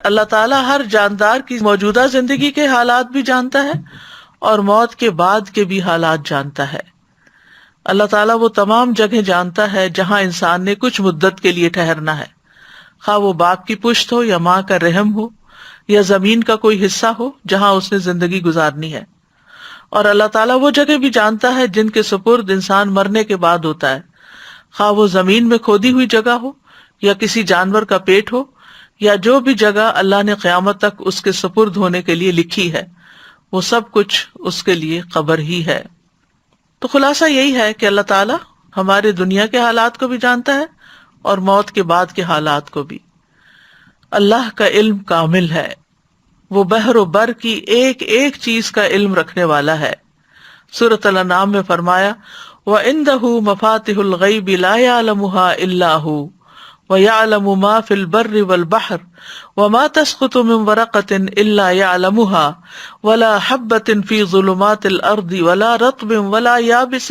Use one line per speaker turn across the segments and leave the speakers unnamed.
اللہ تعالیٰ ہر جاندار کی موجودہ زندگی کے حالات بھی جانتا ہے اور موت کے بعد کے بھی حالات جانتا ہے۔ اللہ تعالیٰ وہ تمام جگہ جانتا ہے جہاں انسان نے کچھ مدت کے لیے ٹھہرنا ہے، خواہ وہ باپ کی پشت ہو یا ماں کا رحم ہو یا زمین کا کوئی حصہ ہو جہاں اس نے زندگی گزارنی ہے۔ اور اللہ تعالیٰ وہ جگہ بھی جانتا ہے جن کے سپرد انسان مرنے کے بعد ہوتا ہے، خواہ وہ زمین میں کھودی ہوئی جگہ ہو یا کسی جانور کا پیٹ ہو یا جو بھی جگہ اللہ نے قیامت تک اس کے سپرد ہونے کے لیے لکھی ہے، وہ سب کچھ اس کے لیے قبر ہی ہے۔ تو خلاصہ یہی ہے کہ اللہ تعالیٰ ہمارے دنیا کے حالات کو بھی جانتا ہے اور موت کے بعد کے حالات کو بھی۔ اللہ کا علم کامل ہے، وہ بحر و بر کی ایک ایک چیز کا علم رکھنے والا ہے۔ سورۃ الانعام میں فرمایا وَعِندَهُ مَفَاتِحُ الْغَيْبِ لَا يَعْلَمُهَا إِلَّا هُوَ وَيَعْلَمُ مَا فِي الْبَرِّ وَالْبَحْرِ وَمَا تَسْقُطُ مِنْ وَرَقَةٍ إِلَّا يَعْلَمُهَا وَلَا حَبَّةٍ فِي ظُلُمَاتِ الْأَرْضِ وَلَا رَطْبٍ وَلَا يَابِسٍ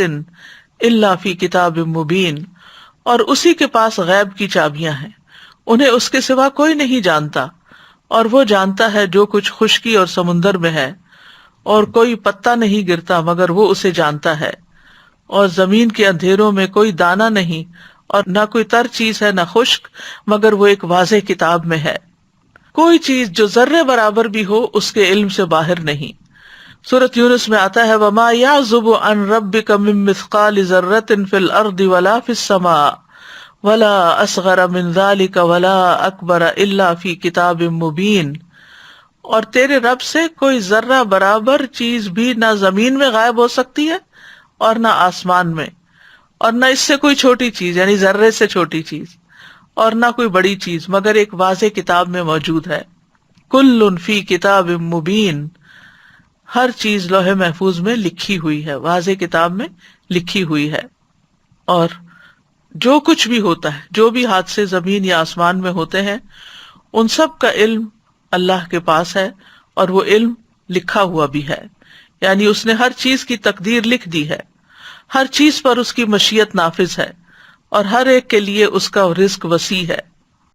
إِلَّا فِي كِتَابٍ مُبِينٍ، اور اسی کے پاس غیب کی چابیاں ہیں، انہیں اس کے سوا کوئی نہیں جانتا، اور وہ جانتا ہے جو کچھ خشکی اور سمندر میں ہے، اور کوئی پتا نہیں گرتا مگر وہ اسے جانتا ہے، اور زمین کے اندھیروں میں کوئی دانہ نہیں اور نہ کوئی تر چیز ہے نہ خشک مگر وہ ایک واضح کتاب میں ہے۔ کوئی چیز جو ذرے برابر بھی ہو اس کے علم سے باہر نہیں۔ سورۃ یونس میں آتا ہے وَمَا يَعْزُبُ عَنْ رَبِّكَ مِن مِّثْقَالِ ذَرَّةٍ فِي الْأَرْضِ وَلَا فِي السَّمَاءِ وَلَا أَصْغَرَ مِن ذَلِكَ وَلَا أَكْبَرَ إِلَّا فِي كِتَابٍ مُّبِينٍ، اور تیرے رب سے کوئی ذرہ برابر چیز بھی نہ زمین میں غائب ہو سکتی ہے اور نہ آسمان میں، اور نہ اس سے کوئی چھوٹی چیز یعنی ذرے سے چھوٹی چیز اور نہ کوئی بڑی چیز مگر ایک واضح کتاب میں موجود ہے۔ کل فی کتاب مبین، ہر چیز لوح محفوظ میں لکھی ہوئی ہے، واضح کتاب میں لکھی ہوئی ہے۔ اور جو کچھ بھی ہوتا ہے، جو بھی حادثے زمین یا آسمان میں ہوتے ہیں، ان سب کا علم اللہ کے پاس ہے، اور وہ علم لکھا ہوا بھی ہے، یعنی اس نے ہر چیز کی تقدیر لکھ دی ہے، ہر چیز پر اس کی مشیت نافذ ہے، اور ہر ایک کے لیے اس کا رزق وسیع ہے۔